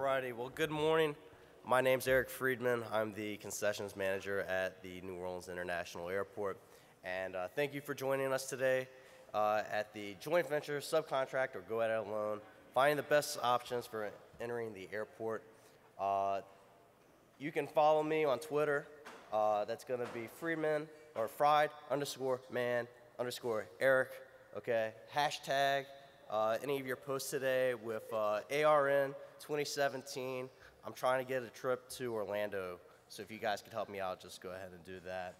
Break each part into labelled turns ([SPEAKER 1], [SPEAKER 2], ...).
[SPEAKER 1] Alrighty, well, good morning. My name's Eric Friedman. I'm the concessions manager at the New Orleans International Airport. And thank you for joining us today at the joint venture, subcontract, or go at it alone, finding the best options for entering the airport. You can follow me on Twitter. That's going to be Friedman or Fried_man_Eric. Okay, hashtag any of your posts today with ARN 2017. I'm trying to get a trip to Orlando, so if you guys could help me out, just go ahead and do that.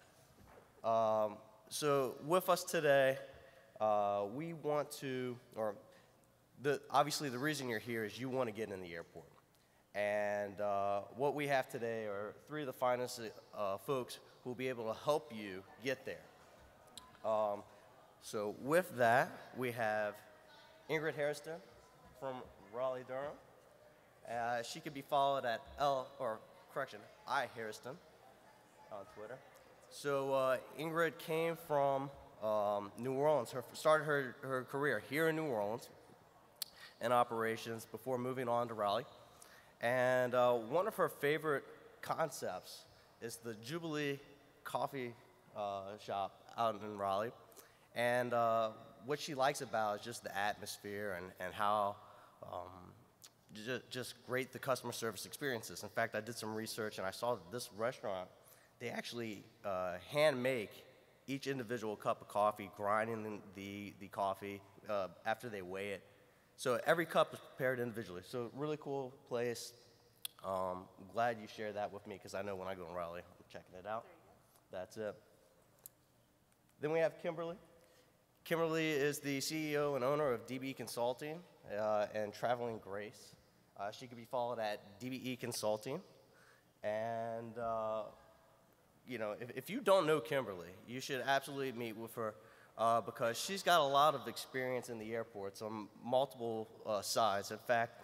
[SPEAKER 1] So with us today, we want to, obviously the reason you're here is you want to get in the airport. And what we have today are three of the finest folks who will be able to help you get there. So with that, we have Ingrid Hairston from Raleigh-Durham. She could be followed at I Hairston on Twitter. So Ingrid came from New Orleans, started her career here in New Orleans in operations before moving on to Raleigh. And one of her favorite concepts is the Jubilee Coffee shop out in Raleigh. And what she likes about is just the atmosphere and how just great the customer service experience is. In fact, I did some research and I saw that this restaurant, they actually hand make each individual cup of coffee, grinding the coffee after they weigh it. So every cup is prepared individually. So really cool place. I'm glad you shared that with me because I know when I go to Raleigh, I'm checking it out. That's it. Then we have Kimberly. Kimberly is the CEO and owner of DBE Consulting and Traveling Grace. She could be followed at DBE Consulting. And, you know, if you don't know Kimberly, you should absolutely meet with her because she's got a lot of experience in the airports on multiple sides. In fact,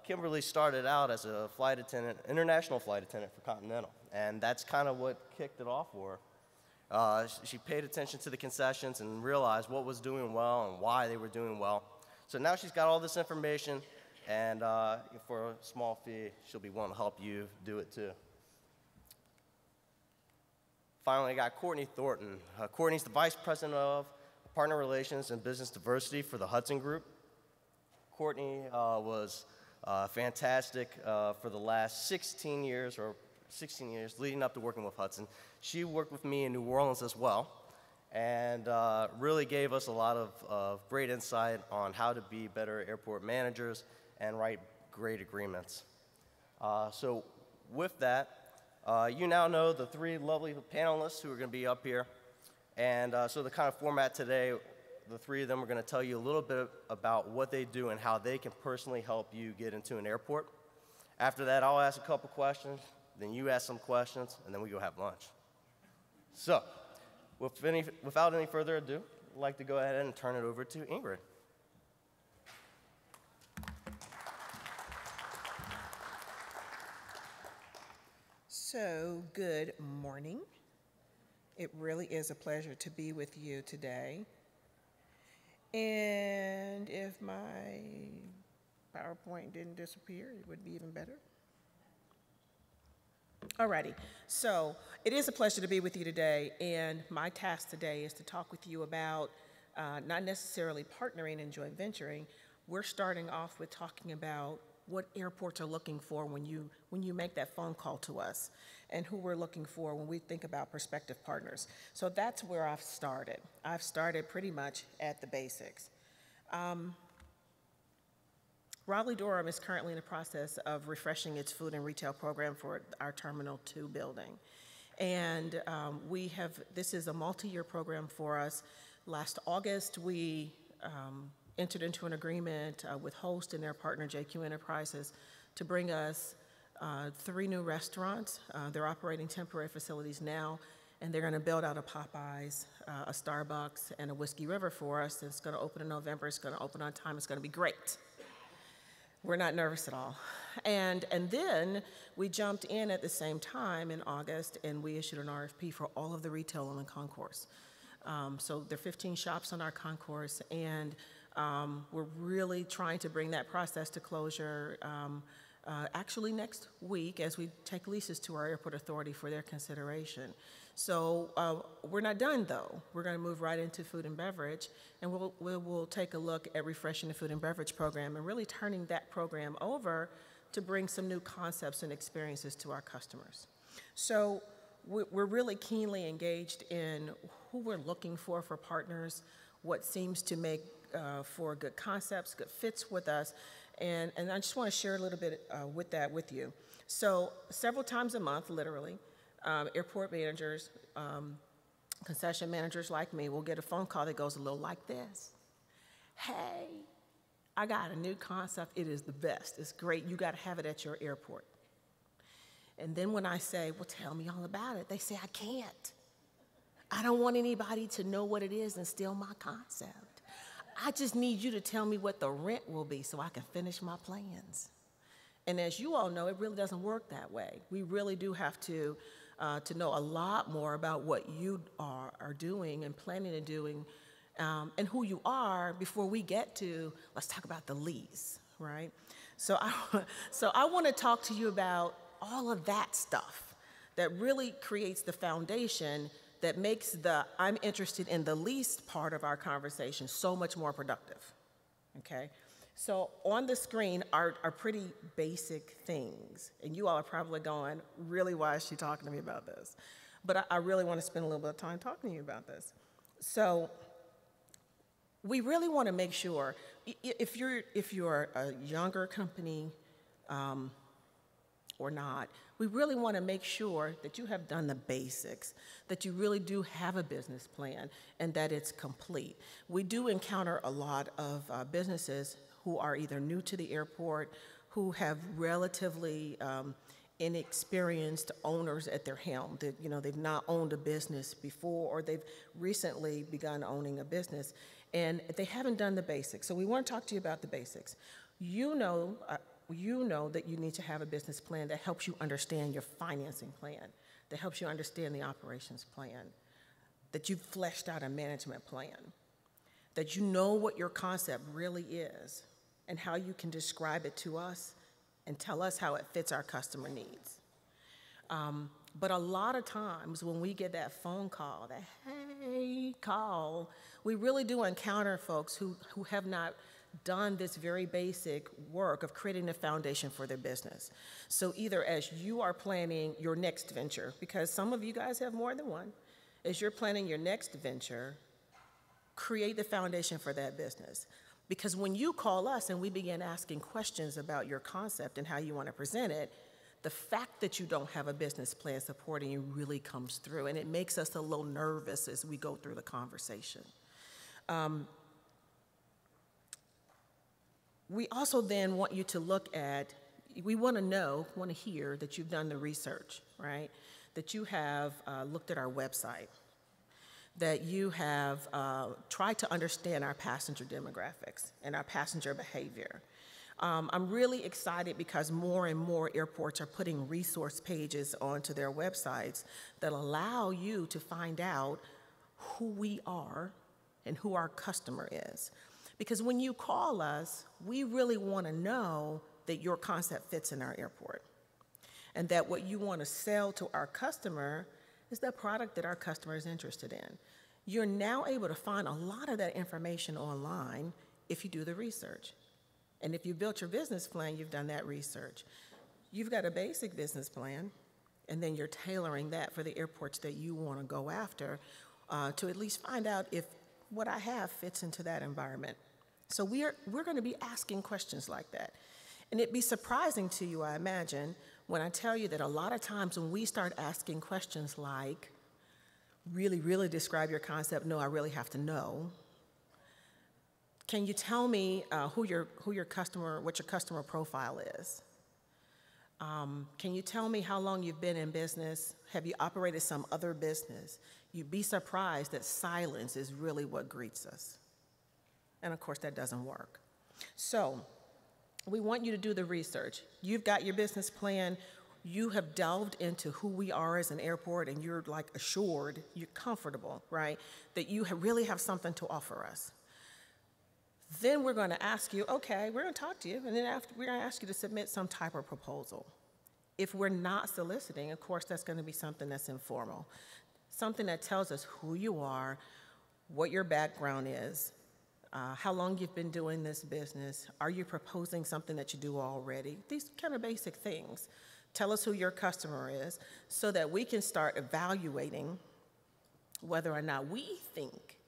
[SPEAKER 1] Kimberly started out as a flight attendant, international flight attendant for Continental, and that's kind of what kicked it off for her. She paid attention to the concessions and realized what was doing well and why they were doing well. So now she's got all this information, and for a small fee, she'll be willing to help you do it too. Finally, I got Courtney Thornton. Courtney's the Vice President of Partner Relations and Business Diversity for the Hudson Group. Courtney was fantastic for the last 16 years leading up to working with Hudson. She worked with me in New Orleans as well and really gave us a lot of great insight on how to be better airport managers and write great agreements. So with that, you now know the three lovely panelists who are going to be up here. And so the kind of format today, the three of them are going to tell you a little bit about what they do and how they can personally help you get into an airport. After that, I'll ask a couple questions, then you ask some questions, and then we go have lunch. So, without any further ado, I'd like to go ahead and turn it over to Ingrid.
[SPEAKER 2] So, good morning. It really is a pleasure to be with you today. And if my PowerPoint didn't disappear, it would be even better. Alrighty, so it is a pleasure to be with you today, and my task today is to talk with you about not necessarily partnering and joint venturing. We're starting off with talking about what airports are looking for when you make that phone call to us, and who we're looking for when we think about prospective partners. So that's where I've started. I've started pretty much at the basics. Raleigh-Durham is currently in the process of refreshing its food and retail program for our Terminal 2 building. And this is a multi-year program for us. Last August, we entered into an agreement with Host and their partner, JQ Enterprises, to bring us 3 new restaurants. They're operating temporary facilities now, and they're going to build out a Popeyes, a Starbucks, and a Whiskey River for us. It's going to open in November. It's going to open on time. It's going to be great. We're not nervous at all. And then we jumped in at the same time in August, and we issued an RFP for all of the retail on the concourse. So there are 15 shops on our concourse, and we're really trying to bring that process to closure. actually next week, as we take leases to our airport authority for their consideration. So we're not done, though. We're going to move right into food and beverage, and we'll take a look at refreshing the food and beverage program and really turning that program over to bring some new concepts and experiences to our customers. So we're really keenly engaged in who we're looking for partners, what seems to make for good concepts, good fits with us, and I just want to share a little bit with you. So several times a month, literally, airport managers, concession managers like me will get a phone call that goes a little like this. Hey, I got a new concept. It is the best. It's great. You got to have it at your airport. And then when I say, well, tell me all about it, they say, I can't. I don't want anybody to know what it is and steal my concept. I just need you to tell me what the rent will be so I can finish my plans. And as you all know, it really doesn't work that way. We really do have to know a lot more about what you are doing and planning on doing and who you are before we get to, let's talk about the lease, right? So I want to talk to you about all of that stuff that really creates the foundation that makes the I'm interested in the lease part of our conversation so much more productive, okay? So on the screen are pretty basic things, and you all are probably going, really, why is she talking to me about this? But I really want to spend a little bit of time talking to you about this. So we really want to make sure, if you're a younger company or not, we really want to make sure that you have done the basics, that you really do have a business plan, and that it's complete. We do encounter a lot of businesses who are either new to the airport, who have relatively inexperienced owners at their helm. That, you know, they've not owned a business before, or they've recently begun owning a business, and they haven't done the basics. So we want to talk to you about the basics. You know that you need to have a business plan that helps you understand your financing plan, that helps you understand the operations plan, that you've fleshed out a management plan, that you know what your concept really is and how you can describe it to us and tell us how it fits our customer needs. But a lot of times when we get that phone call, that hey call, we really do encounter folks who have not done this very basic work of creating a foundation for their business. So either as you are planning your next venture, because some of you guys have more than one, as you're planning your next venture, create the foundation for that business. Because when you call us and we begin asking questions about your concept and how you want to present it, the fact that you don't have a business plan supporting you really comes through, and it makes us a little nervous as we go through the conversation. We also then want you to look at, we want to hear that you've done the research, right? That you have looked at our website, that you have tried to understand our passenger demographics and our passenger behavior. I'm really excited because more and more airports are putting resource pages onto their websites that allow you to find out who we are and who our customer is. Because when you call us, we really want to know that your concept fits in our airport, and that what you want to sell to our customer is the product that our customer is interested in. You're now able to find a lot of that information online if you do the research. And if you built your business plan, you've done that research. You've got a basic business plan, and then you're tailoring that for the airports that you want to go after to at least find out if what I have fits into that environment. So we're going to be asking questions like that. And it'd be surprising to you, I imagine, when I tell you that a lot of times when we start asking questions like, really, really describe your concept, no, I really have to know. Can you tell me what your customer profile is? Can you tell me how long you've been in business? Have you operated some other business? You'd be surprised that silence is really what greets us. And of course, that doesn't work. So we want you to do the research. You've got your business plan. You have delved into who we are as an airport, and you're like assured, you're comfortable, right, that you really have something to offer us. Then we're going to ask you, okay, we're going to talk to you, and then after, we're going to ask you to submit some type of proposal. If we're not soliciting, of course, that's going to be something that's informal, something that tells us who you are, what your background is, how long you've been doing this business, are you proposing something that you do already, these kind of basic things. Tell us who your customer is so that we can start evaluating whether or not we think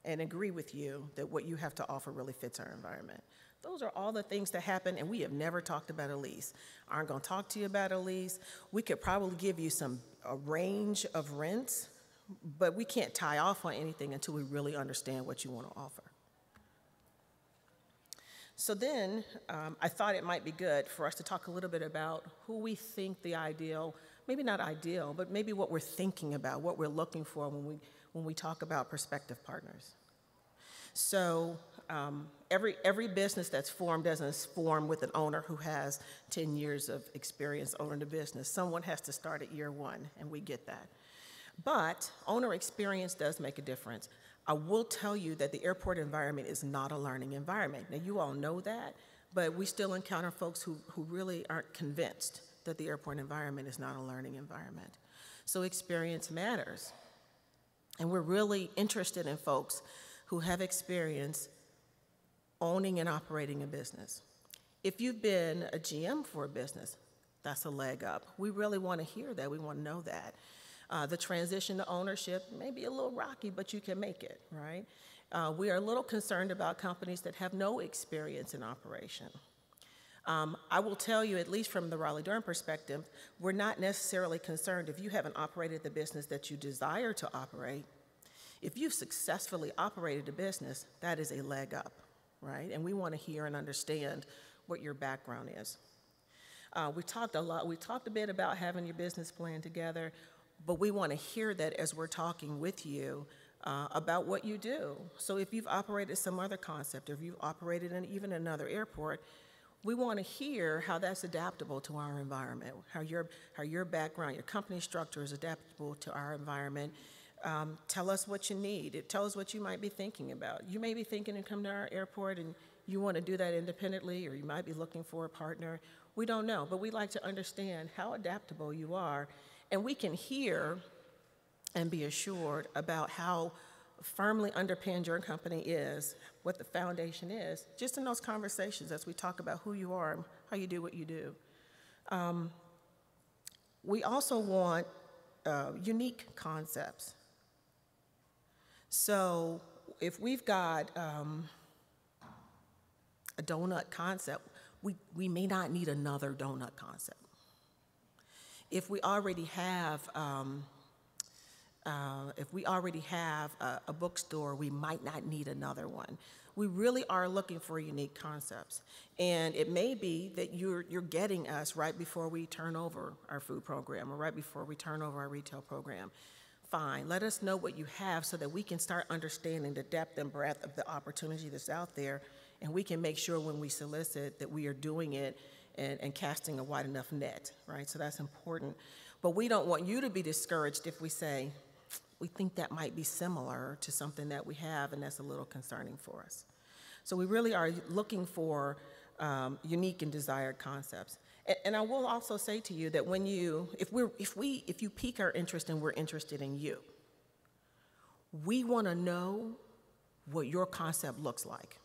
[SPEAKER 2] and agree with you that what you have to offer really fits our environment. Those are all the things that happen, and we have never talked about a lease. Aren't going to talk to you about a lease. We could probably give you a range of rents, but we can't tie off on anything until we really understand what you want to offer. So then I thought it might be good for us to talk a little bit about who we think the ideal, maybe not ideal, but maybe what we're thinking about, what we're looking for when we talk about prospective partners. So every business that's formed doesn't form with an owner who has 10 years of experience owning the business. Someone has to start at year one, and we get that. But owner experience does make a difference. I will tell you that the airport environment is not a learning environment. Now, you all know that, but we still encounter folks who really aren't convinced that the airport environment is not a learning environment. So experience matters. And we're really interested in folks who have experience owning and operating a business. If you've been a GM for a business, that's a leg up. We really want to hear that. We want to know that. The transition to ownership may be a little rocky, but you can make it, right? We are a little concerned about companies that have no experience in operation. I will tell you, at least from the Raleigh-Durham perspective, we're not necessarily concerned if you haven't operated the business that you desire to operate. If you've successfully operated a business, that is a leg up, right? And we want to hear and understand what your background is. We talked a bit about having your business plan together, but we want to hear that as we're talking with you about what you do. So if you've operated some other concept, or if you've operated in even another airport, we want to hear how that's adaptable to our environment, how your background, your company structure is adaptable to our environment. Tell us what you need. Tell us what you might be thinking about. You may be thinking to come to our airport and you want to do that independently, or you might be looking for a partner. We don't know, but we'd like to understand how adaptable you are, and we can hear and be assured about how firmly underpinned your company is, what the foundation is, just in those conversations as we talk about who you are and how you do what you do. We also want unique concepts. So if we've got a donut concept, we may not need another donut concept. If we already have a bookstore, we might not need another one. We really are looking for unique concepts. And it may be that you're getting us right before we turn over our food program or right before we turn over our retail program. Fine, let us know what you have so that we can start understanding the depth and breadth of the opportunity that's out there, and we can make sure when we solicit that we are doing it and casting a wide enough net, right? So that's important. But we don't want you to be discouraged if we say, we think that might be similar to something that we have, and that's a little concerning for us. So we really are looking for unique and desired concepts. And I will also say to you that if you pique our interest and we're interested in you, we want to know what your concept looks like.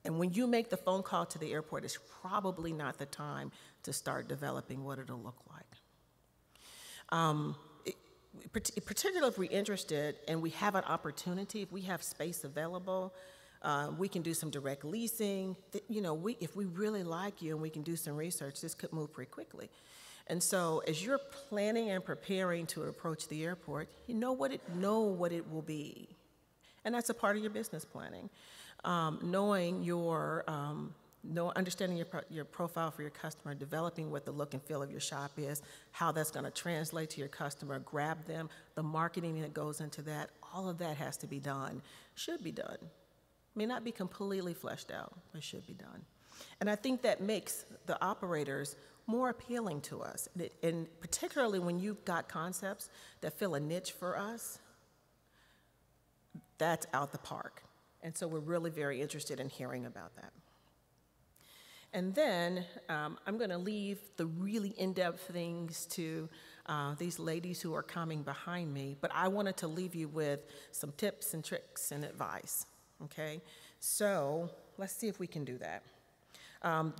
[SPEAKER 2] And when you make the phone call to the airport, it's probably not the time to start developing what it'll look like. Particularly if we're interested and we have an opportunity, if we have space available, we can do some direct leasing. If we really like you and we can do some research, this could move pretty quickly. And so as you're planning and preparing to approach the airport, you know what it will be. And that's a part of your business planning. Understanding your profile for your customer, developing what the look and feel of your shop is, how that's going to translate to your customer, grab them, the marketing that goes into that, all of that has to be done, should be done. May not be completely fleshed out, but should be done. And I think that makes the operators more appealing to us, and particularly when you've got concepts that fill a niche for us, That's out the park. And so we're really very interested in hearing about that. And then I'm going to leave the really in-depth things to these ladies who are coming behind me, but I wanted to leave you with some tips and tricks and advice, okay? So let's see if we can do that.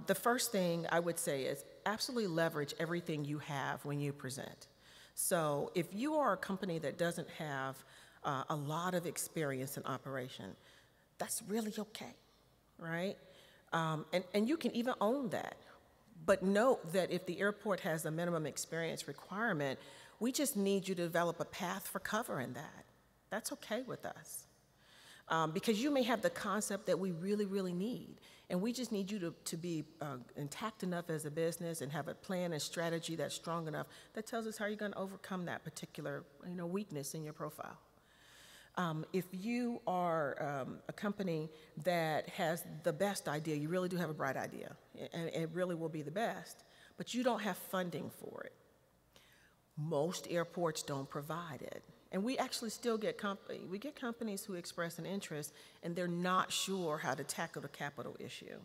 [SPEAKER 2] The first thing I would say is absolutely leverage everything you have when you present. So if you are a company that doesn't have a lot of experience in operation, that's really okay, right? And you can even own that. But note that if the airport has a minimum experience requirement, we just need you to develop a path for covering that. That's okay with us. Because you may have the concept that we really, really need. And we just need you to be intact enough as a business and have a plan and strategy that's strong enough that tells us how you're going to overcome that particular weakness in your profile. If you are a company that has the best idea, you really do have a bright idea, and it really will be the best, but you don't have funding for it. Most airports don't provide it. And we actually still get companies who express an interest, and they're not sure how to tackle the capital issue.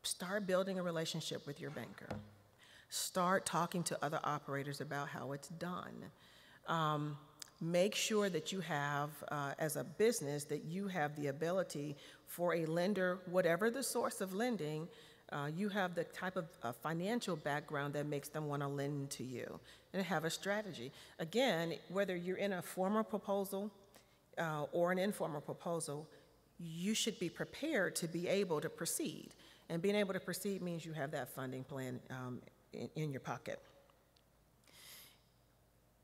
[SPEAKER 2] Start building a relationship with your banker. Start talking to other operators about how it's done. Make sure that you have, as a business, that you have the ability for a lender, whatever the source of lending, you have the type of financial background that makes them want to lend to you, and have a strategy. Again, whether you're in a formal proposal or an informal proposal, you should be prepared to be able to proceed. And being able to proceed means you have that funding plan in your pocket.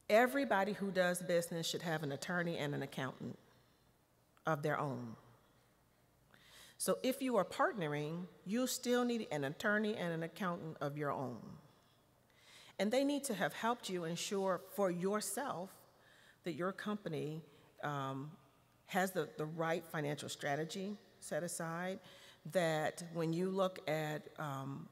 [SPEAKER 2] Everybody who does business should have an attorney and an accountant of their own. So if you are partnering, you still need an attorney and an accountant of your own. And they need to have helped you ensure for yourself that your company has the right financial strategy set aside, that when you look at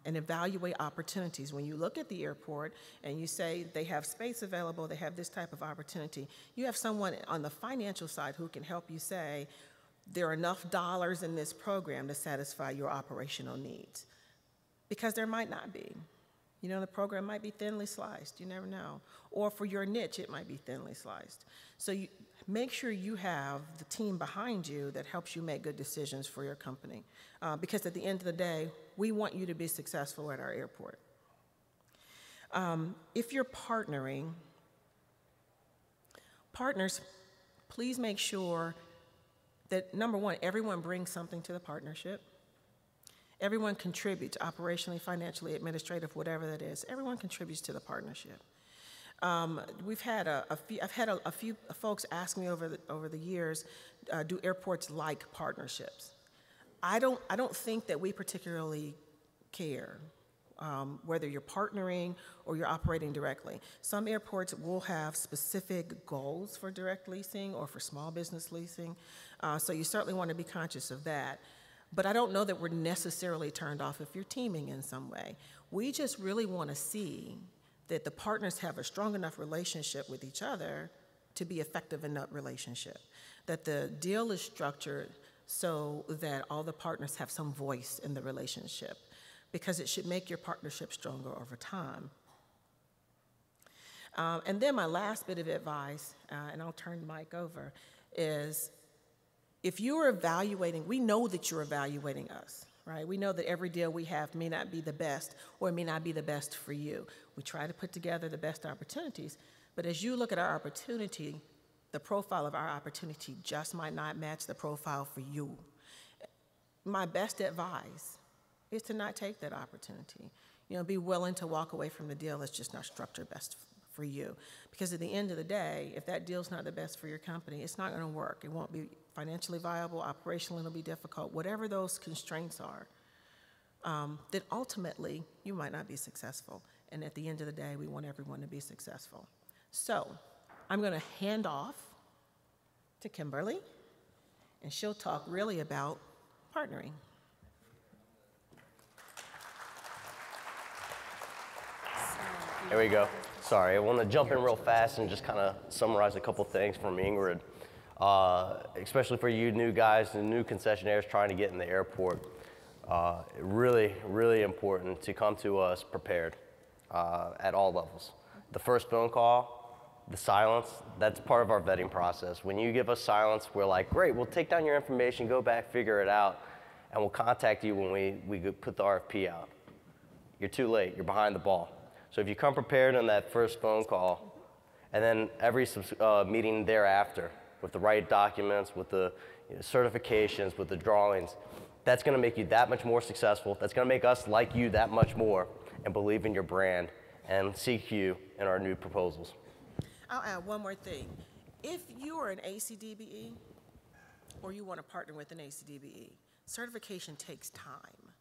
[SPEAKER 2] and evaluate opportunities, when you look at the airport and you say they have space available, they have this type of opportunity, you have someone on the financial side who can help you say, there are enough dollars in this program to satisfy your operational needs. Because there might not be. The program might be thinly sliced, you never know. Or for your niche, it might be thinly sliced. So you make sure you have the team behind you that helps you make good decisions for your company. Because at the end of the day, we want you to be successful at our airport. If you're partnering, partners, please make sure that, number one, everyone brings something to the partnership. Everyone contributes operationally, financially, administrative, whatever that is. Everyone contributes to the partnership. I've had a few folks ask me over the years, do airports like partnerships? I don't think that we particularly care whether you're partnering or you're operating directly. Some airports will have specific goals for direct leasing or for small business leasing, so you certainly want to be conscious of that. But I don't know that we're necessarily turned off if you're teaming in some way. We just really want to see that the partners have a strong enough relationship with each other to be effective in that relationship, that the deal is structured so that all the partners have some voice in the relationship, because it should make your partnership stronger over time. And then my last bit of advice, and I'll turn the mic over, is if you're evaluating, we know that you're evaluating us, right? We know that every deal we have may not be the best, or it may not be the best for you. We try to put together the best opportunities, but as you look at our opportunity, the profile of our opportunity just might not match the profile for you. My best advice is to not take that opportunity. Be willing to walk away from the deal that's just not structured best for you. Because at the end of the day, if that deal's not the best for your company, it's not going to work. It won't be financially viable, operationally it'll be difficult, whatever those constraints are, then ultimately you might not be successful. And at the end of the day, we want everyone to be successful. So I'm going to hand off to Kimberly, and she'll talk really about partnering.
[SPEAKER 1] There we go. Sorry, I want to jump in real fast and just kind of summarize a couple things from Ingrid. especially for you new guys and new concessionaires trying to get in the airport. Really, really important to come to us prepared at all levels. The first phone call, the silence, that's part of our vetting process. When you give us silence, we're like, great, we'll take down your information, go back, figure it out, and we'll contact you when we put the RFP out. You're too late, you're behind the ball. So if you come prepared on that first phone call, and then every meeting thereafter with the right documents, with the certifications, with the drawings, that's gonna make you that much more successful. That's gonna make us like you that much more and believe in your brand and seek you in our new proposals.
[SPEAKER 2] I'll add one more thing. If you are an ACDBE or you want to partner with an ACDBE, certification takes time.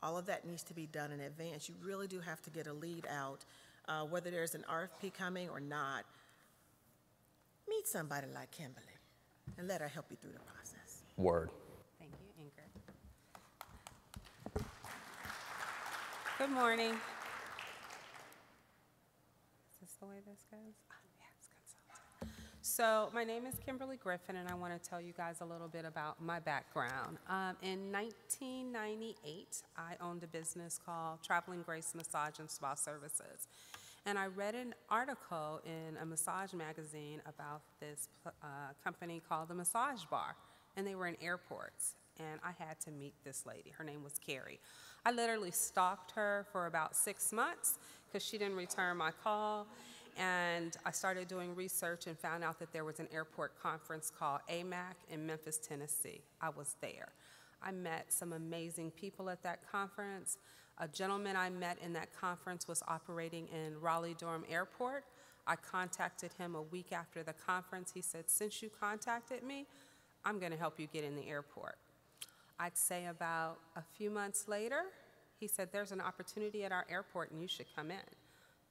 [SPEAKER 2] All of that needs to be done in advance. You really do have to get a lead out, whether there's an RFP coming or not. Meet somebody like Kimberly and let her help you through the process.
[SPEAKER 1] Word.
[SPEAKER 3] Thank you, Ingrid. Good morning. Is this the way this goes? Yes, consultant. So my name is Kimberly Griffin, and I want to tell you guys a little bit about my background. In 1998, I owned a business called Traveling Grace Massage and Spa Services. And I read an article in a massage magazine about this company called the Massage Bar, and they were in airports. And I had to meet this lady. Her name was Carrie. I literally stalked her for about 6 months because she didn't return my call. And I started doing research and found out that there was an airport conference called AMAC in Memphis, Tennessee. I was there. I met some amazing people at that conference. A gentleman I met in that conference was operating in Raleigh-Durham Airport. I contacted him a week after the conference. He said, since you contacted me, I'm going to help you get in the airport. I'd say about a few months later, he said, there's an opportunity at our airport and you should come in.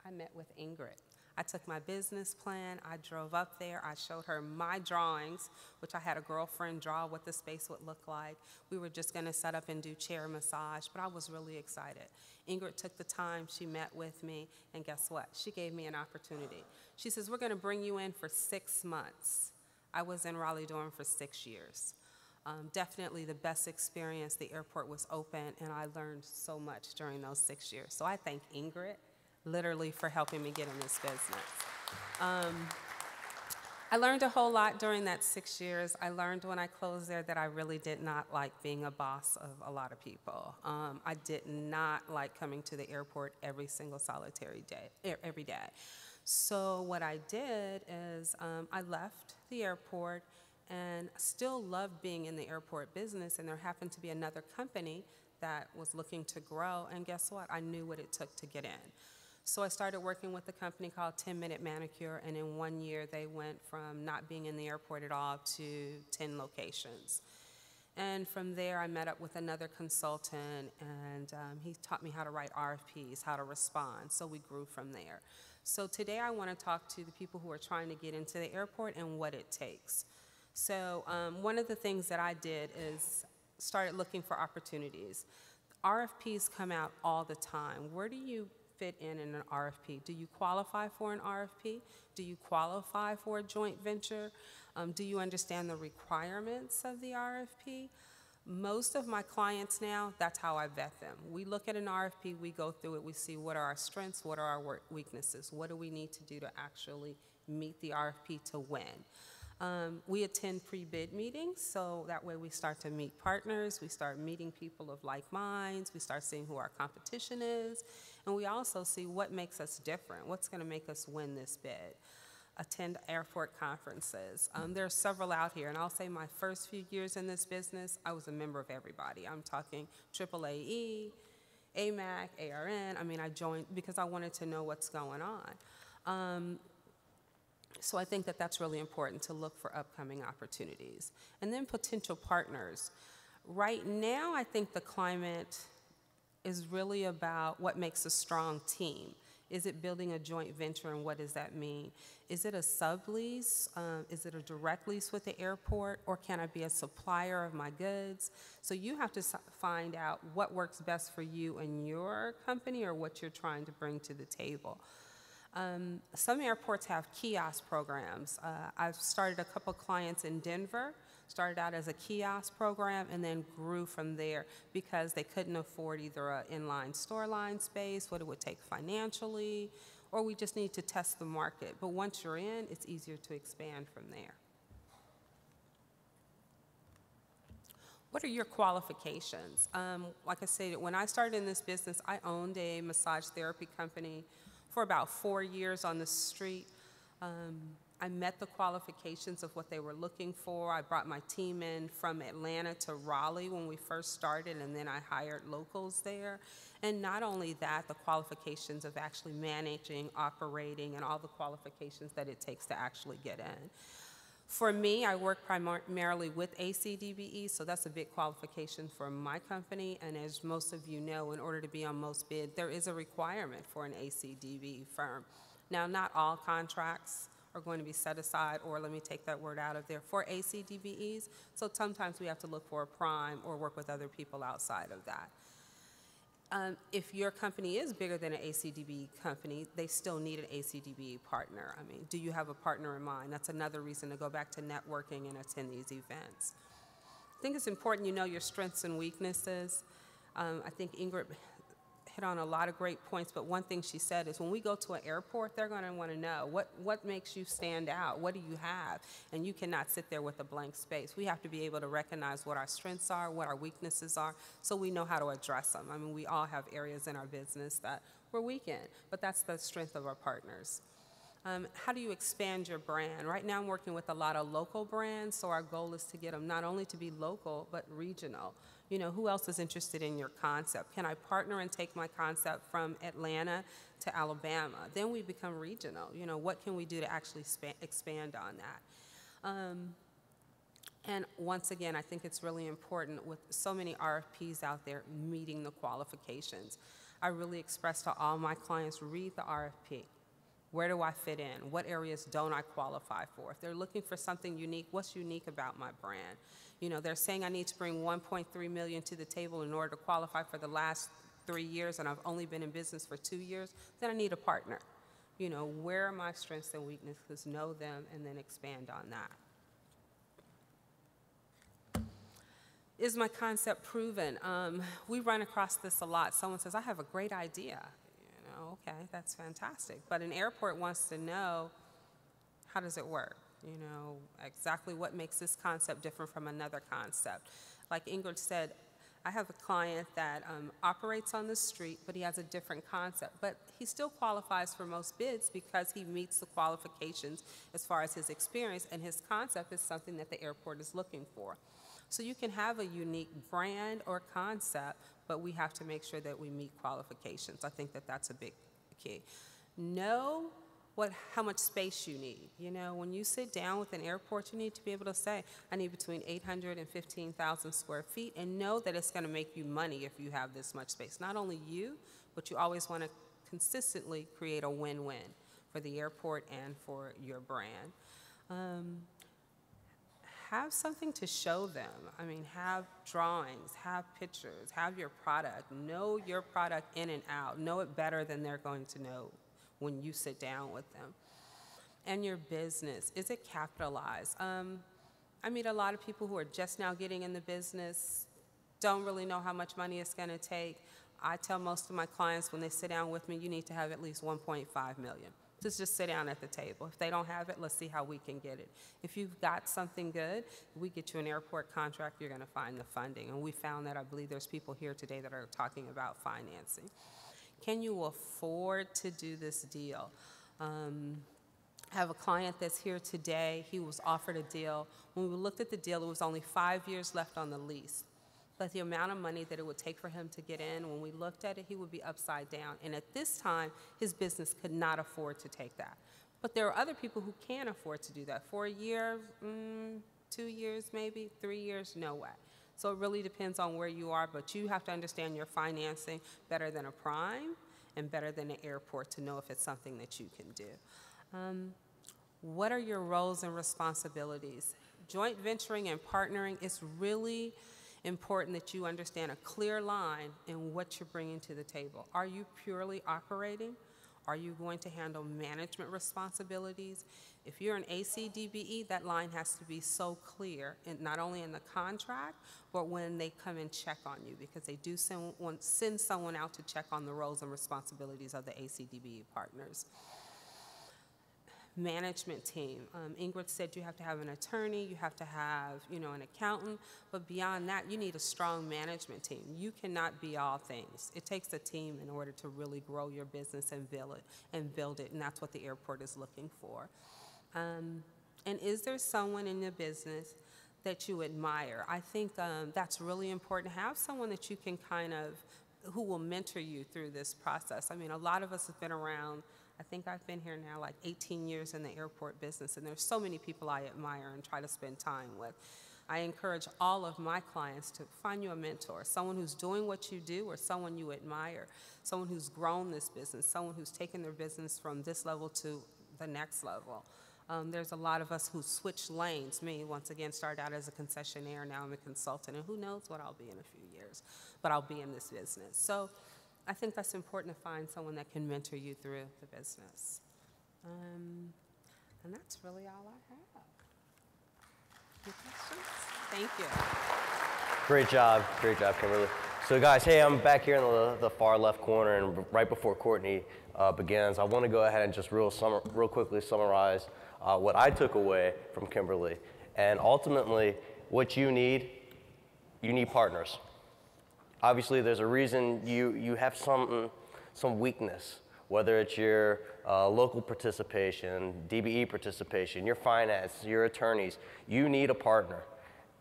[SPEAKER 3] I met with Ingrid. I took my business plan, I drove up there, I showed her my drawings, which I had a girlfriend draw what the space would look like. We were just gonna set up and do chair massage, but I was really excited. Ingrid took the time, she met with me, and guess what? She gave me an opportunity. She says, we're gonna bring you in for 6 months. I was in Raleigh-Durham for 6 years. Definitely the best experience. The airport was open, and I learned so much during those 6 years. So I thank Ingrid literally for helping me get in this business. I learned a whole lot during that 6 years. I learned when I closed there that I really did not like being a boss of a lot of people. I did not like coming to the airport every single solitary day, every day. So what I did is I left the airport and still loved being in the airport business, and there happened to be another company that was looking to grow, and guess what? I knew what it took to get in. So I started working with a company called 10 Minute Manicure, and in 1 year they went from not being in the airport at all to 10 locations. And from there I met up with another consultant, and he taught me how to write RFPs, how to respond, so we grew from there. So today I want to talk to the people who are trying to get into the airport and what it takes. So one of the things that I did is started looking for opportunities. RFPs come out all the time. Where do you fit in an RFP? Do you qualify for an RFP? Do you qualify for a joint venture? Do you understand the requirements of the RFP? Most of my clients now, that's how I vet them. We look at an RFP, we go through it, we see what are our strengths, what are our weaknesses, what do we need to do to actually meet the RFP to win. We attend pre-bid meetings, so that way we start to meet partners, we start meeting people of like minds, we start seeing who our competition is, and we also see what makes us different, what's going to make us win this bid. Attend airport conferences. There are several out here, and I'll say my first few years in this business, I was a member of everybody. I'm talking AAAE, AMAC, ARN. I mean, I joined because I wanted to know what's going on. So I think that that's really important to look for upcoming opportunities. And then potential partners. Right now, I think the climate is really about what makes a strong team. Is it building a joint venture, and what does that mean? Is it a sublease? Is it a direct lease with the airport, or can I be a supplier of my goods? So you have to find out what works best for you and your company, or what you're trying to bring to the table. Some airports have kiosk programs. I've started a couple clients in Denver, started out as a kiosk program and then grew from there because they couldn't afford either an inline store line space, what it would take financially, or we just need to test the market. But once you're in, it's easier to expand from there. What are your qualifications? Like I said, when I started in this business, I owned a massage therapy company for about 4 years on the street. I met the qualifications of what they were looking for. I brought my team in from Atlanta to Raleigh when we first started, and then I hired locals there. And not only that, the qualifications of actually managing, operating, and all the qualifications that it takes to actually get in. For me, I work primarily with ACDBE, so that's a big qualification for my company. And as most of you know, in order to be on most bid, there is a requirement for an ACDBE firm. Now, not all contracts are going to be set aside, or let me take that word out of there, for ACDBEs. So sometimes we have to look for a prime or work with other people outside of that. If your company is bigger than an ACDBE company, they still need an ACDBE partner. I mean, do you have a partner in mind? That's another reason to go back to networking and attend these events. I think it's important you know your strengths and weaknesses. I think Ingrid hit on a lot of great points, but one thing she said is when we go to an airport, they're going to want to know what makes you stand out, what do you have, and you cannot sit there with a blank space. We have to be able to recognize what our strengths are, what our weaknesses are, so we know how to address them. I mean, we all have areas in our business that we're weak in, but that's the strength of our partners. How do you expand your brand? Right now I'm working with a lot of local brands, so our goal is to get them not only to be local, but regional. You know, who else is interested in your concept? Can I partner and take my concept from Atlanta to Alabama? Then we become regional. You know, what can we do to actually expand on that? And once again, I think it's really important with so many RFPs out there meeting the qualifications. I really express to all my clients, read the RFP. Where do I fit in? What areas don't I qualify for? If they're looking for something unique, what's unique about my brand? You know, they're saying I need to bring $1.3 million to the table in order to qualify for the last 3 years, and I've only been in business for 2 years, then I need a partner. You know, where are my strengths and weaknesses? Know them and then expand on that. Is my concept proven? We run across this a lot. Someone says, I have a great idea. Okay, that's fantastic. But an airport wants to know, how does it work? You know, exactly what makes this concept different from another concept. Like Ingrid said, I have a client that operates on the street, but he has a different concept. But he still qualifies for most bids because he meets the qualifications as far as his experience, and his concept is something that the airport is looking for. So you can have a unique brand or concept, but we have to make sure that we meet qualifications. I think that that's a big key. Know how much space you need. You know, when you sit down with an airport, you need to be able to say, I need between 800 and 15,000 square feet, and know that it's going to make you money if you have this much space. Not only you, but you always want to consistently create a win-win for the airport and for your brand. Have something to show them. I mean, have drawings, have pictures, have your product. Know your product in and out. Know it better than they're going to know when you sit down with them. And your business, is it capitalized? I meet a lot of people who are just now getting in the business, don't really know how much money it's going to take. I tell most of my clients when they sit down with me, you need to have at least 1.5 million. Just sit down at the table. If they don't have it, let's see how we can get it. If you've got something good, we get you an airport contract, you're going to find the funding. And we found that. I believe there's people here today that are talking about financing. Can you afford to do this deal? I have a client that's here today. He was offered a deal. When we looked at the deal, it was only 5 years left on the lease. But the amount of money that it would take for him to get in, when we looked at it, he would be upside down. And at this time, his business could not afford to take that. But there are other people who can afford to do that. For a year, 2 years maybe, 3 years, no way. So it really depends on where you are, but you have to understand your financing better than a prime and better than an airport to know if it's something that you can do. What are your roles and responsibilities? Joint venturing and partnering is really important that you understand a clear line in what you're bringing to the table. Are you purely operating, Are you going to handle management responsibilities? If you're an ACDBE, that line has to be so clear, not only in the contract, but when they come and check on you, because they do send someone out to check on the roles and responsibilities of the ACDBE partners. Management team. Ingrid said you have to have an attorney, you have to have, an accountant, but beyond that, you need a strong management team. You cannot be all things. It takes a team in order to really grow your business and build it, and that's what the airport is looking for. And is there someone in your business that you admire? I think that's really important. Have someone that you can who will mentor you through this process. I mean, a lot of us have been around. I think I've been here now like 18 years in the airport business, and there's so many people I admire and try to spend time with. I encourage all of my clients to find you a mentor, someone who's doing what you do or someone you admire, someone who's grown this business, someone who's taken their business from this level to the next level. There's a lot of us who switch lanes. Me, once again, started out as a concessionaire, now I'm a consultant, and who knows what I'll be in a few years, but I'll be in this business. So I think that's important to find someone that can mentor you through the business. And that's really all I have. Any questions? Thank you.
[SPEAKER 1] Great job, Kimberly. So guys, hey, I'm back here in the far left corner, and right before Courtney begins, I want to go ahead and just real quickly summarize what I took away from Kimberly. And ultimately, what you need partners. Obviously, there's a reason you have some weakness, whether it's your local participation, DBE participation, your finance, your attorneys. You need a partner.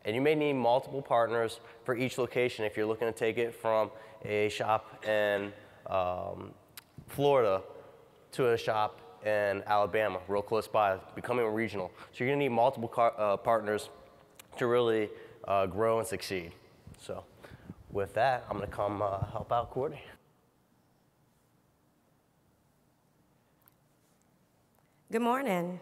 [SPEAKER 1] And you may need multiple partners for each location if you're looking to take it from a shop in Florida to a shop in Alabama, real close by, becoming regional. So you're gonna need multiple partners to really grow and succeed. So with that, I'm gonna come help out Courtney.
[SPEAKER 4] Good morning.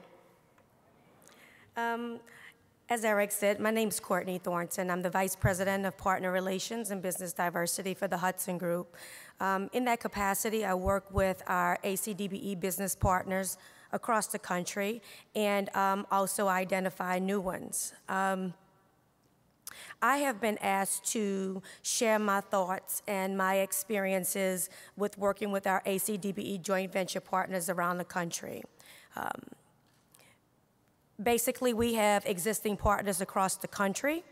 [SPEAKER 4] As Eric said, my name is Courtney Thornton. I'm the Vice President of Partner Relations and Business Diversity for the Hudson Group. In that capacity, I work with our ACDBE business partners across the country and also identify new ones. I have been asked to share my thoughts and my experiences with working with our ACDBE joint venture partners around the country. Basically, we have existing partners across the country.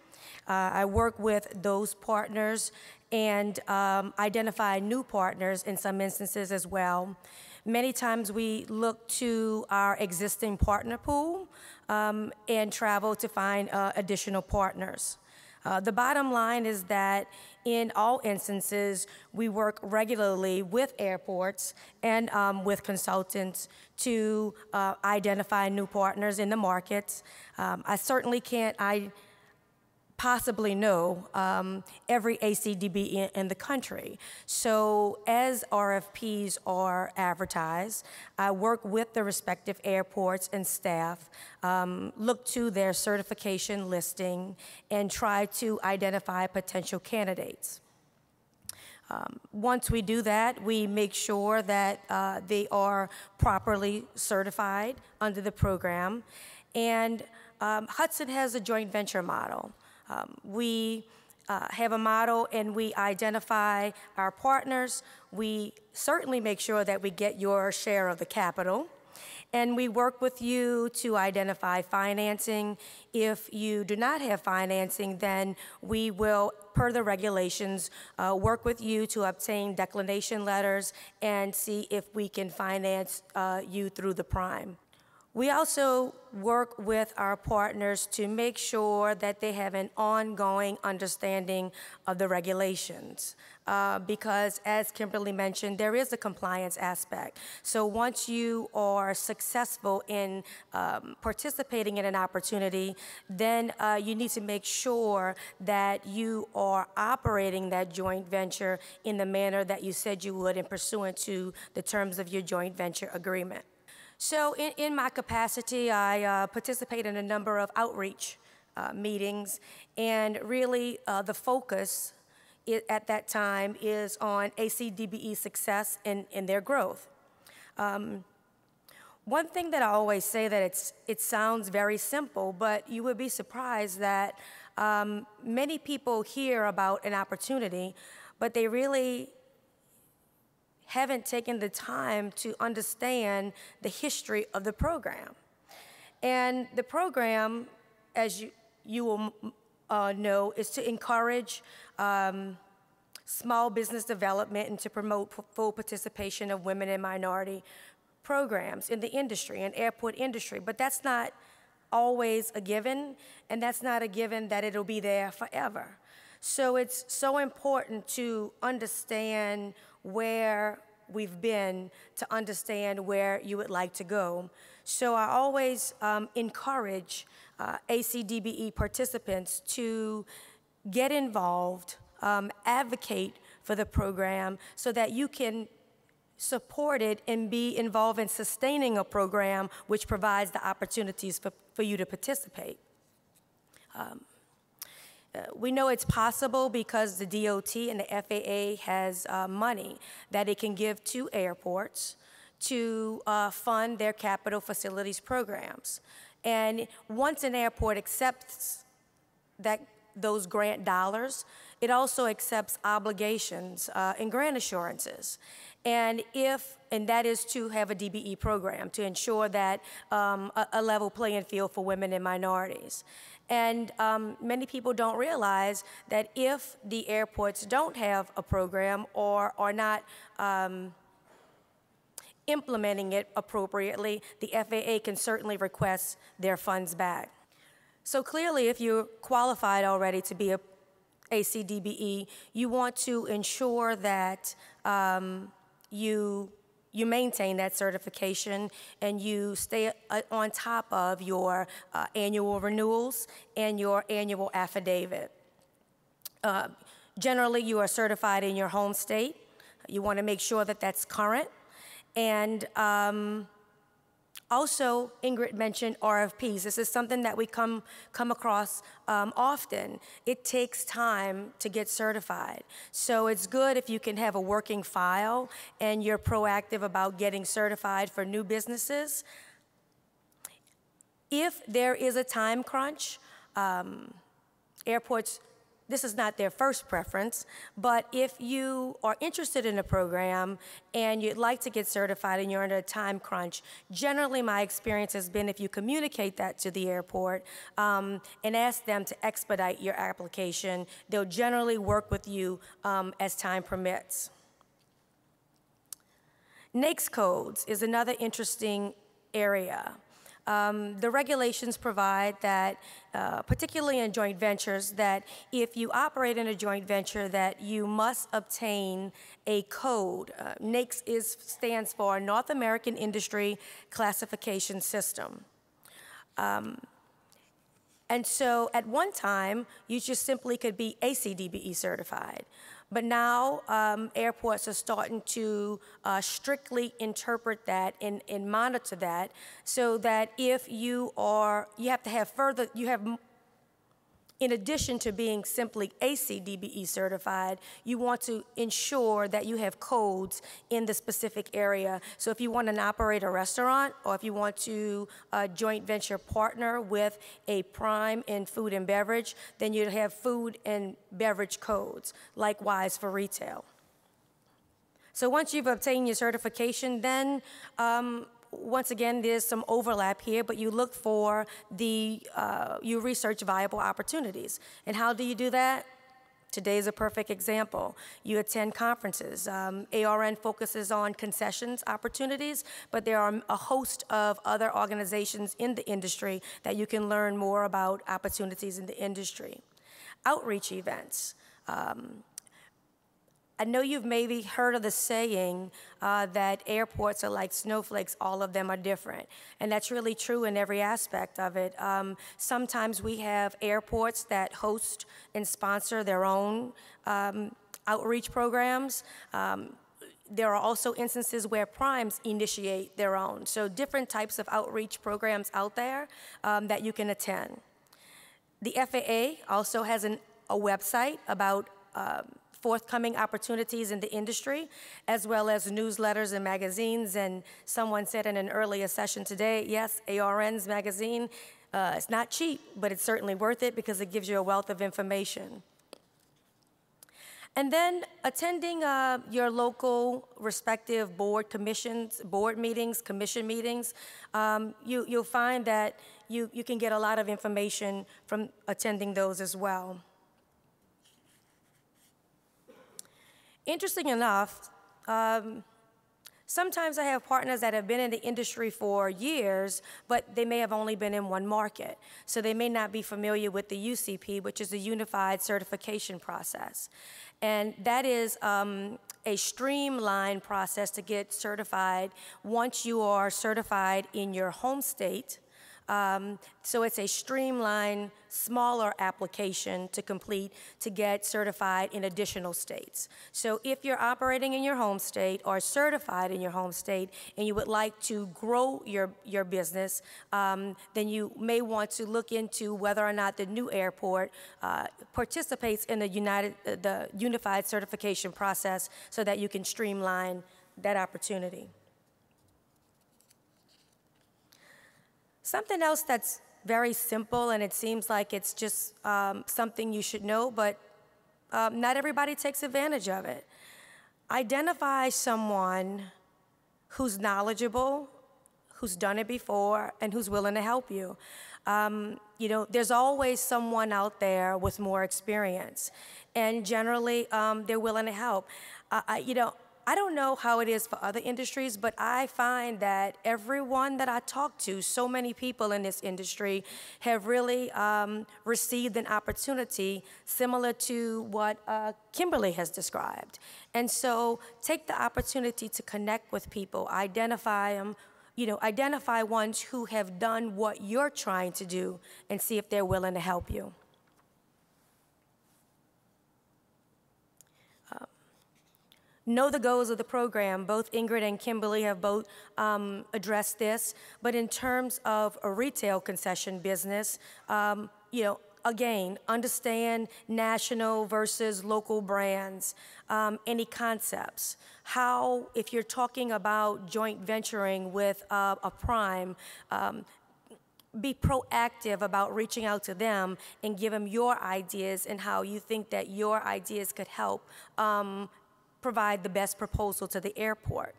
[SPEAKER 4] I work with those partners and identify new partners in some instances as well. Many times we look to our existing partner pool and travel to find additional partners. The bottom line is that in all instances, we work regularly with airports and with consultants to identify new partners in the markets. I certainly can't possibly know every ACDB in the country. So as RFPs are advertised, I work with the respective airports and staff, look to their certification listing, and try to identify potential candidates. Once we do that, we make sure that they are properly certified under the program. And Hudson has a joint venture model. We have a model and we identify our partners. We certainly make sure that we get your share of the capital. And we work with you to identify financing. If you do not have financing, then we will, per the regulations, work with you to obtain declination letters and see if we can finance you through the prime. We also work with our partners to make sure that they have an ongoing understanding of the regulations. Because, as Kimberly mentioned, there is a compliance aspect. So once you are successful in participating in an opportunity, then you need to make sure that you are operating that joint venture in the manner that you said you would and pursuant to the terms of your joint venture agreement. So in my capacity, I participate in a number of outreach meetings, and really the focus at that time is on ACDBE success and their growth. One thing that I always say that it sounds very simple, but you would be surprised that many people hear about an opportunity, but they really haven't taken the time to understand the history of the program. And the program, as you will know, is to encourage small business development and to promote full participation of women and minority programs in the industry and airport industry. But that's not always a given, and that's not a given that it'll be there forever. So it's so important to understand where we've been to understand where you would like to go. So I always encourage ACDBE participants to get involved, advocate for the program so that you can support it and be involved in sustaining a program which provides the opportunities for you to participate. We know it's possible because the DOT and the FAA has money that it can give to airports to fund their capital facilities programs. And once an airport accepts those grant dollars, it also accepts obligations and grant assurances. And that is to have a DBE program to ensure that a level playing field for women and minorities. And many people don't realize that if the airports don't have a program or are not implementing it appropriately, the FAA can certainly request their funds back. So clearly, if you're qualified already to be a ACDBE, you want to ensure that you maintain that certification and you stay on top of your annual renewals and your annual affidavit. Generally, you are certified in your home state. You want to make sure that that's current. And also, Ingrid mentioned RFPs. This is something that we come across often. It takes time to get certified. So it's good if you can have a working file and you're proactive about getting certified for new businesses. If there is a time crunch, airports, this is not their first preference, but if you are interested in a program and you'd like to get certified and you're under a time crunch, generally my experience has been if you communicate that to the airport and ask them to expedite your application, they'll generally work with you as time permits. NAICS codes is another interesting area. The regulations provide that, particularly in joint ventures, that if you operate in a joint venture, that you must obtain a code. NAICS stands for North American Industry Classification System. And so at one time, you just simply could be ACDBE certified. But now airports are starting to strictly interpret that and monitor that, so that if you have to have further, in addition to being simply ACDBE certified, you want to ensure that you have codes in the specific area. So if you want to operate a restaurant, or if you want to joint venture partner with a prime in food and beverage, then you'd have food and beverage codes, likewise for retail. So once you've obtained your certification, then once again, there's some overlap here, but you look for you research viable opportunities. And how do you do that? Today's a perfect example. You attend conferences. ARN focuses on concessions opportunities, but there are a host of other organizations in the industry that you can learn more about opportunities in the industry. Outreach events. I know you've maybe heard of the saying that airports are like snowflakes, all of them are different. And that's really true in every aspect of it. Sometimes we have airports that host and sponsor their own outreach programs. There are also instances where primes initiate their own. So different types of outreach programs out there that you can attend. The FAA also has a website about forthcoming opportunities in the industry, as well as newsletters and magazines. And someone said in an earlier session today, yes, ARN's magazine, it's not cheap, but it's certainly worth it because it gives you a wealth of information. And then attending your local respective board commissions, board meetings, commission meetings, you'll find that you can get a lot of information from attending those as well. Interesting enough, sometimes I have partners that have been in the industry for years, but they may have only been in one market. So they may not be familiar with the UCP, which is the Unified Certification Process. And that is a streamlined process to get certified once you are certified in your home state. So it's a streamlined, smaller application to complete to get certified in additional states. So if you're operating in your home state or certified in your home state and you would like to grow your business, then you may want to look into whether or not the new airport participates in the Unified Certification process so that you can streamline that opportunity. Something else that's very simple, and it seems like it's just something you should know, but not everybody takes advantage of it. Identify someone who's knowledgeable, who's done it before, and who's willing to help you. You know, there's always someone out there with more experience, and generally they're willing to help. You know, I don't know how it is for other industries, but I find that everyone that I talk to, so many people in this industry, have really received an opportunity similar to what Kimberly has described. And so take the opportunity to connect with people, identify them, you know, identify ones who have done what you're trying to do and see if they're willing to help you. Know the goals of the program. Both Ingrid and Kimberly have both addressed this, but in terms of a retail concession business, you know, again, understand national versus local brands, any concepts. How, if you're talking about joint venturing with a prime, be proactive about reaching out to them and give them your ideas and how you think that your ideas could help provide the best proposal to the airport.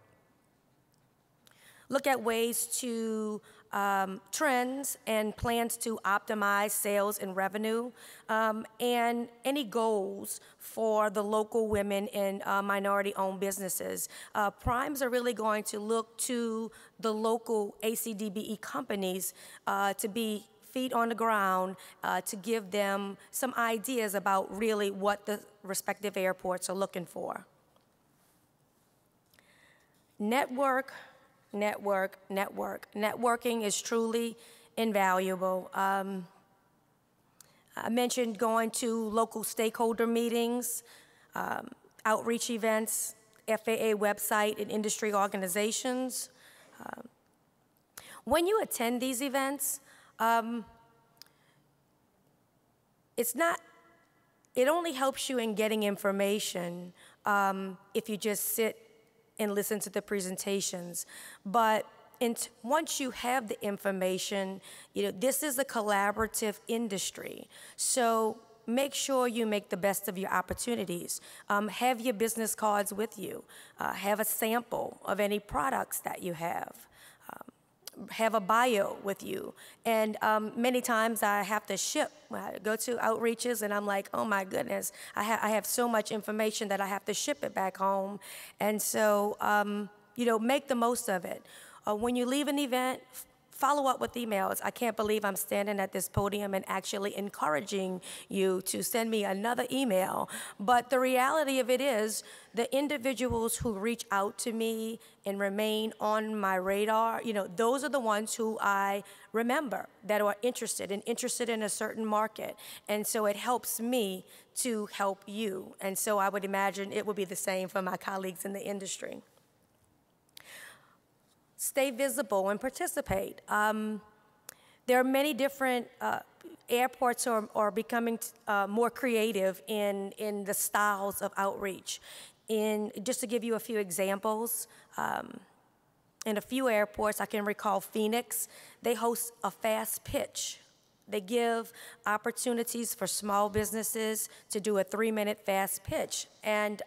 [SPEAKER 4] Look at ways to trends and plans to optimize sales and revenue, and any goals for the local women in minority-owned businesses. Primes are really going to look to the local ACDBE companies to be feet on the ground to give them some ideas about really what the respective airports are looking for. Network, network, network. Networking is truly invaluable. I mentioned going to local stakeholder meetings, outreach events, FAA website, and industry organizations. When you attend these events, it only helps you in getting information if you just sit and listen to the presentations. But once you have the information, you know, this is a collaborative industry. So make sure you make the best of your opportunities. Have your business cards with you. Have a sample of any products that you have. Have a bio with you. And many times I have to ship. I go to outreaches and I'm like, oh my goodness, I have so much information that I have to ship it back home. And so, you know, make the most of it. When you leave an event, follow up with emails. I can't believe I'm standing at this podium and actually encouraging you to send me another email. But the reality of it is, the individuals who reach out to me and remain on my radar, you know, those are the ones who I remember that are interested in a certain market. And so it helps me to help you. And so I would imagine it would be the same for my colleagues in the industry. Stay visible and participate. There are many different airports are becoming more creative in the styles of outreach. Just to give you a few examples, in a few airports, I can recall Phoenix, they host a fast pitch. They give opportunities for small businesses to do a 3-minute fast pitch, and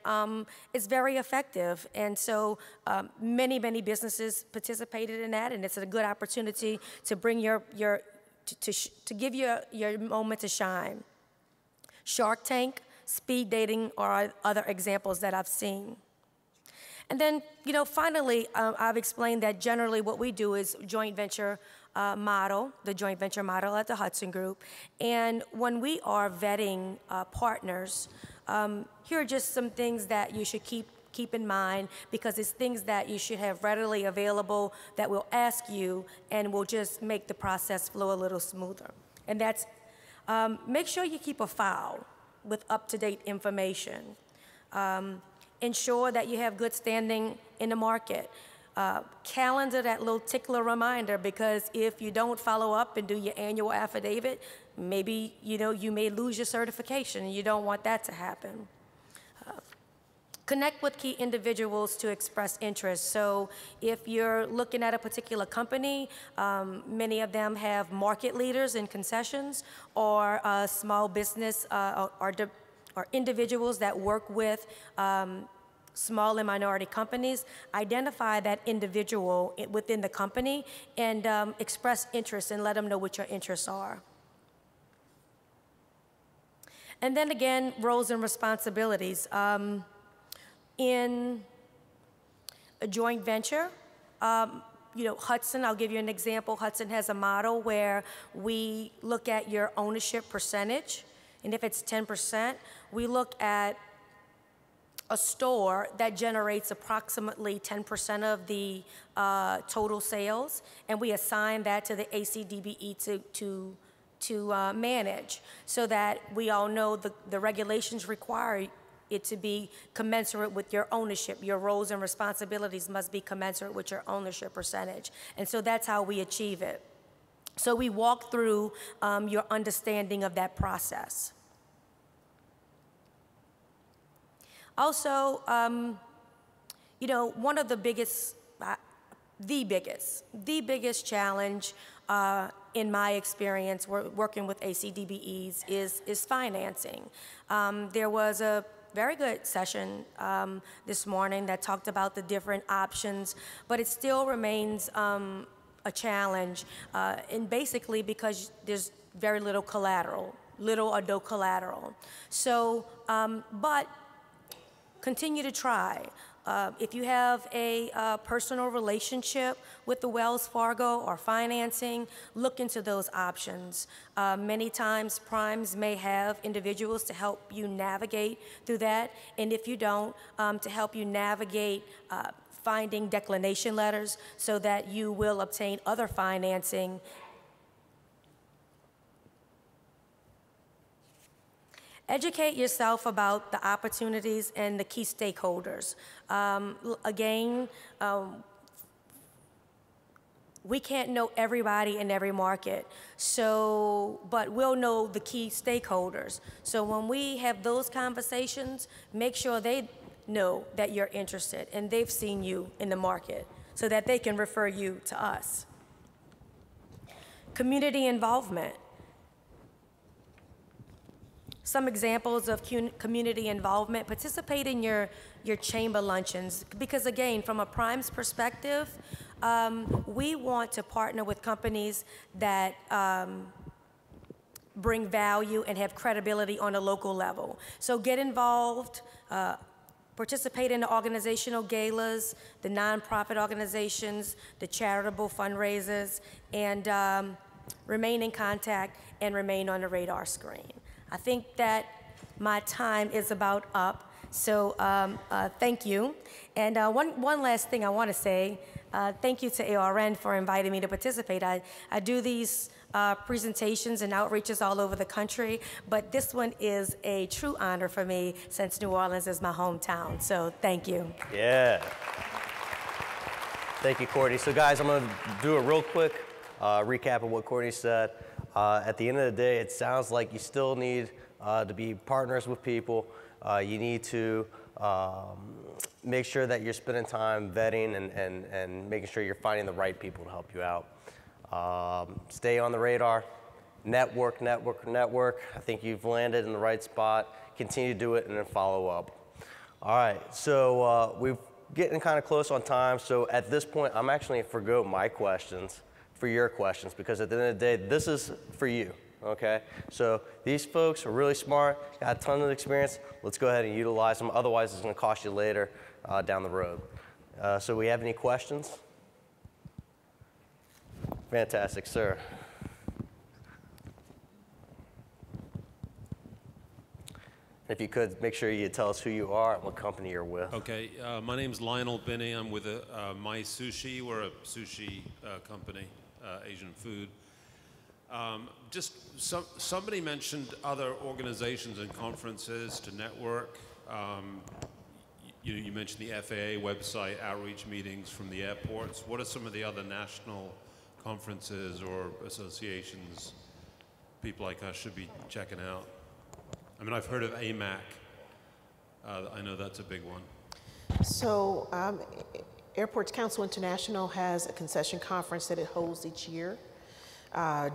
[SPEAKER 4] it's very effective. And so many businesses participated in that, and it's a good opportunity to bring to give your moment to shine. Shark Tank, speed dating are other examples that I've seen. And then, finally, I've explained that generally what we do is joint venture model, the joint venture model at the Hudson Group. And when we are vetting partners, here are just some things that you should keep in mind, because it's things that you should have readily available that will ask you and will just make the process flow a little smoother. And that's, make sure you keep a file with up-to-date information. Ensure that you have good standing in the market. Calendar that little tickler reminder, because if you don't follow up and do your annual affidavit, maybe you may lose your certification, and you don't want that to happen. Connect with key individuals to express interest. So if you're looking at a particular company, many of them have market leaders in concessions, or small business or individuals that work with small and minority companies. Identify that individual within the company and express interest and let them know what your interests are. And then again, roles and responsibilities. In a joint venture, Hudson, I'll give you an example. Hudson has a model where we look at your ownership percentage, and if it's 10%, we look at a store that generates approximately 10% of the total sales, and we assign that to the ACDBE to manage, so that we all know the regulations require it to be commensurate with your ownership. Your roles and responsibilities must be commensurate with your ownership percentage. And so that's how we achieve it. So we walk through your understanding of that process. Also, one of the biggest challenge in my experience working with ACDBEs is financing. There was a very good session this morning that talked about the different options, but it still remains a challenge, and basically because there's very little collateral, little or no collateral. So, but continue to try. If you have a personal relationship with the Wells Fargo or financing, look into those options. Many times, primes may have individuals to help you navigate through that, and if you don't, to help you navigate finding declination letters so that you will obtain other financing. Educate yourself about the opportunities and the key stakeholders. Again, we can't know everybody in every market, but we'll know the key stakeholders. So when we have those conversations, make sure they know that you're interested and they've seen you in the market so that they can refer you to us. Community involvement. Some examples of community involvement: participate in your chamber luncheons, because again, from a prime's perspective, we want to partner with companies that bring value and have credibility on a local level. So get involved, participate in the organizational galas, the nonprofit organizations, the charitable fundraisers, and remain in contact and remain on the radar screen. I think that my time is about up, so thank you. And one last thing I want to say, thank you to ARN for inviting me to participate. I do these presentations and outreaches all over the country, but this one is a true honor for me since New Orleans is my hometown, so thank you.
[SPEAKER 1] Yeah. Thank you, Courtney. So guys, I'm going to do a real quick recap of what Courtney said. At the end of the day, it sounds like you still need to be partners with people. You need to make sure that you're spending time vetting and making sure you're finding the right people to help you out. Stay on the radar, network. I think you've landed in the right spot. Continue to do it and then follow up. All right, so we're getting kind of close on time. So at this point, I'm actually going to forgo my questions for your questions, because at the end of the day, this is for you, okay? So these folks are really smart, got a ton of experience. Let's go ahead and utilize them. Otherwise, it's going to cost you later down the road. So we have any questions? Fantastic, sir. If you could, make sure you tell us who you are and what company you're with.
[SPEAKER 5] Okay, my name's Lionel Binney. I'm with My Sushi. We're a sushi company, Asian food. Somebody mentioned other organizations and conferences to network. You mentioned the FAA website, outreach meetings from the airports. What are some of the other national conferences or associations people like us should be checking out? I mean, I've heard of AMAC. I know that's a big one.
[SPEAKER 2] So Airports Council International has a concession conference that it holds each year,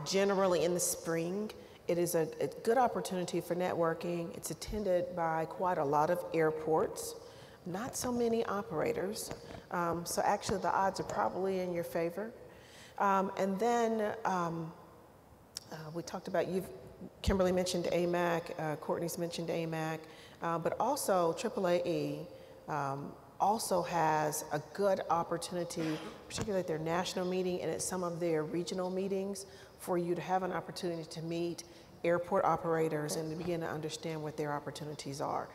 [SPEAKER 2] generally in the spring. It is a good opportunity for networking. It's attended by quite a lot of airports, not so many operators. So actually the odds are probably in your favor. And then we talked about, Kimberly mentioned AMAC, Courtney's mentioned AMAC, but also AAAE also has a good opportunity, particularly at their national meeting and at some of their regional meetings, for you to have an opportunity to meet airport operators and to begin to understand what their opportunities are.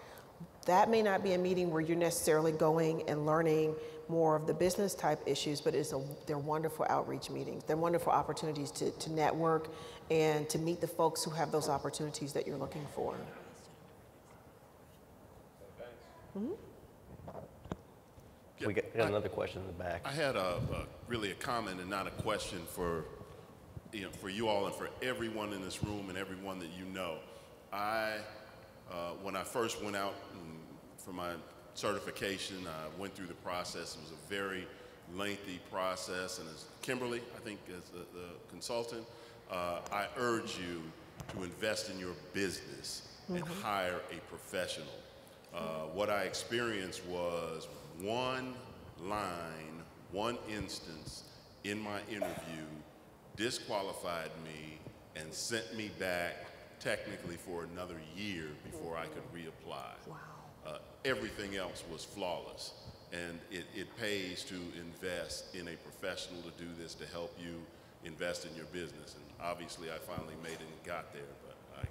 [SPEAKER 2] That may not be a meeting where you're necessarily going and learning more of the business type issues, but they're wonderful outreach meetings. They're wonderful opportunities to network and to meet the folks who have those opportunities that you're looking for. Mm-hmm.
[SPEAKER 1] We got another question in the back.
[SPEAKER 6] I had really a comment and not a question for you all and for everyone in this room and everyone that you know. When I first went out for my certification, I went through the process. It was a very lengthy process, and as Kimberly, I think as the consultant, I urge you to invest in your business and hire a professional. What I experienced was one line, one instance in my interview disqualified me and sent me back technically for another year before I could reapply.
[SPEAKER 2] Wow.
[SPEAKER 6] Everything else was flawless, and it pays to invest in a professional to do this, to help you invest in your business. And obviously I finally made it and got there, but I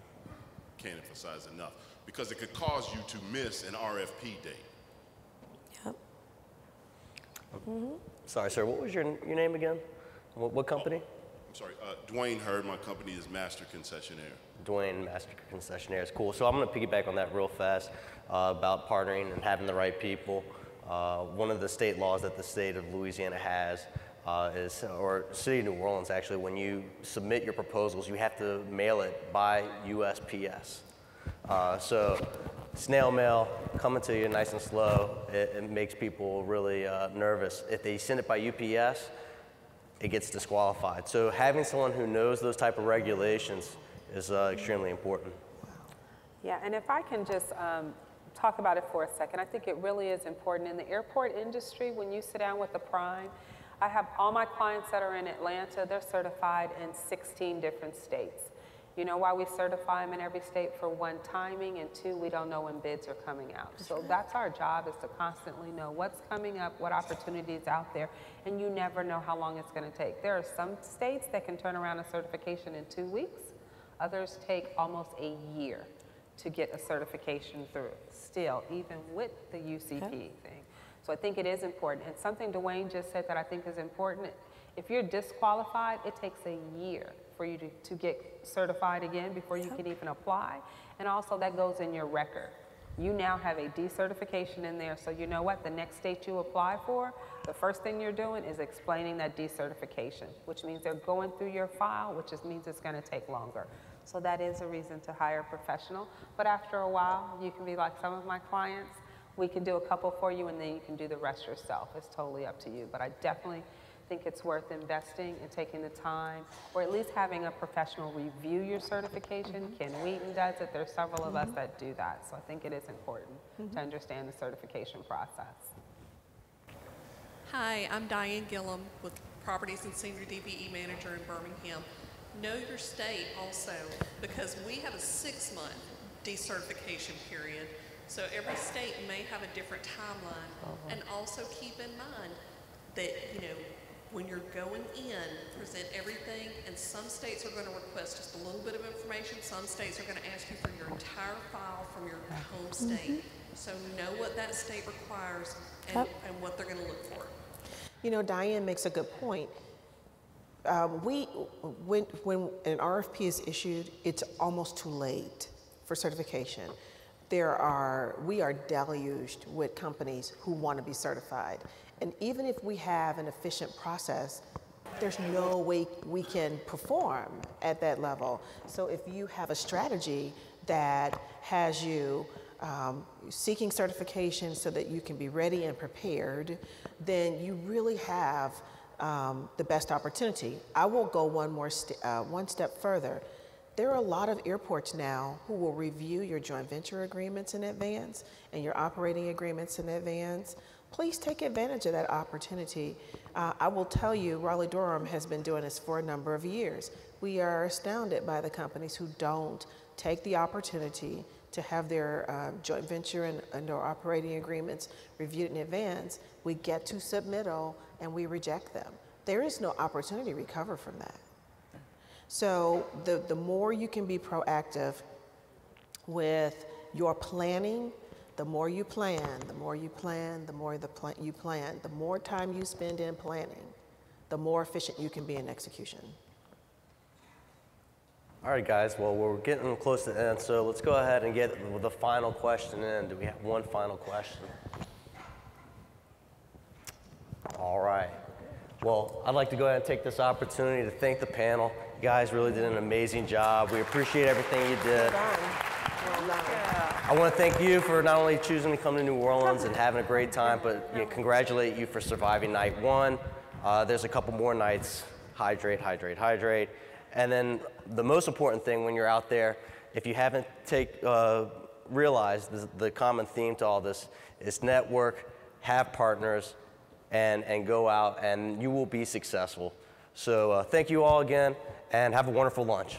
[SPEAKER 6] can't emphasize enough, because it could cause you to miss an RFP date.
[SPEAKER 4] Yep.
[SPEAKER 1] Sorry, sir, what was your name again? What company?
[SPEAKER 6] I'm sorry, Dwayne Hurd. My company is Master Concessionaire.
[SPEAKER 1] Dwayne, Master Concessionaire is cool. So I'm going to piggyback on that real fast about partnering and having the right people. One of the state laws that the state of Louisiana has or City of New Orleans actually, when you submit your proposals, you have to mail it by USPS. So snail mail coming to you nice and slow, it makes people really nervous. If they send it by UPS, it gets disqualified. So having someone who knows those type of regulations is extremely important.
[SPEAKER 3] Yeah, and if I can just talk about it for a second, I think it really is important. In the airport industry, when you sit down with the prime, I have all my clients that are in Atlanta, they're certified in 16 different states. You know why we certify them in every state? For one, timing, and two, we don't know when bids are coming out. So that's our job, is to constantly know what's coming up, what opportunities out there, and you never know how long it's going to take. There are some states that can turn around a certification in 2 weeks. Others take almost a year to get a certification through, still, even with the UCP thing. So I think it is important. And something Dwayne just said that I think is important, if you're disqualified, it takes a year for you to get certified again before you can even apply. And also that goes in your record. You now have a decertification in there, so you know what? The next state you apply for, the first thing you're doing is explaining that decertification, which means they're going through your file, which just means it's going to take longer. So that is a reason to hire a professional. But after a while, you can be like some of my clients. We can do a couple for you, and then you can do the rest yourself. It's totally up to you. But I definitely think it's worth investing and taking the time, or at least having a professional review your certification. Ken Wheaton does it. There's several of us that do that. So I think it is important to understand the certification process.
[SPEAKER 7] Hi, I'm Diane Gillum with Properties and Senior DBE Manager in Birmingham. Know your state also, because we have a 6-month decertification period. So every state may have a different timeline. And also keep in mind that, you know, when you're going in, present everything, and some states are going to request just a little bit of information. Some states are going to ask you for your entire file from your home state. So know what that state requires and what they're going to look for.
[SPEAKER 2] You know, Diane makes a good point. When an RFP is issued, it's almost too late for certification. We are deluged with companies who want to be certified. And even if we have an efficient process, there's no way we can perform at that level. So if you have a strategy that has you seeking certification so that you can be ready and prepared, then you really have the best opportunity. I will go one step further. There are a lot of airports now who will review your joint venture agreements in advance and your operating agreements in advance. Please take advantage of that opportunity. I will tell you, Raleigh-Durham has been doing this for a number of years. We are astounded by the companies who don't take the opportunity to have their joint venture and or operating agreements reviewed in advance. We get to submittal and we reject them. There is no opportunity to recover from that. So the more you can be proactive with your planning, the more you plan, the more you plan, the more you plan, the more time you spend in planning, the more efficient you can be in execution.
[SPEAKER 1] All right, guys, well, we're getting close to the end, so let's go ahead and get the final question in. Do we have one final question? All right. Well, I'd like to go ahead and take this opportunity to thank the panel. You guys really did an amazing job. We appreciate everything you did.
[SPEAKER 2] Well done.
[SPEAKER 1] I want to thank you for not only choosing to come to New Orleans and having a great time, but congratulate you for surviving night 1. There's a couple more nights. Hydrate, hydrate, hydrate. And then the most important thing when you're out there, if you haven't realized the common theme to all this is network, have partners, and go out and you will be successful. So thank you all again and have a wonderful lunch.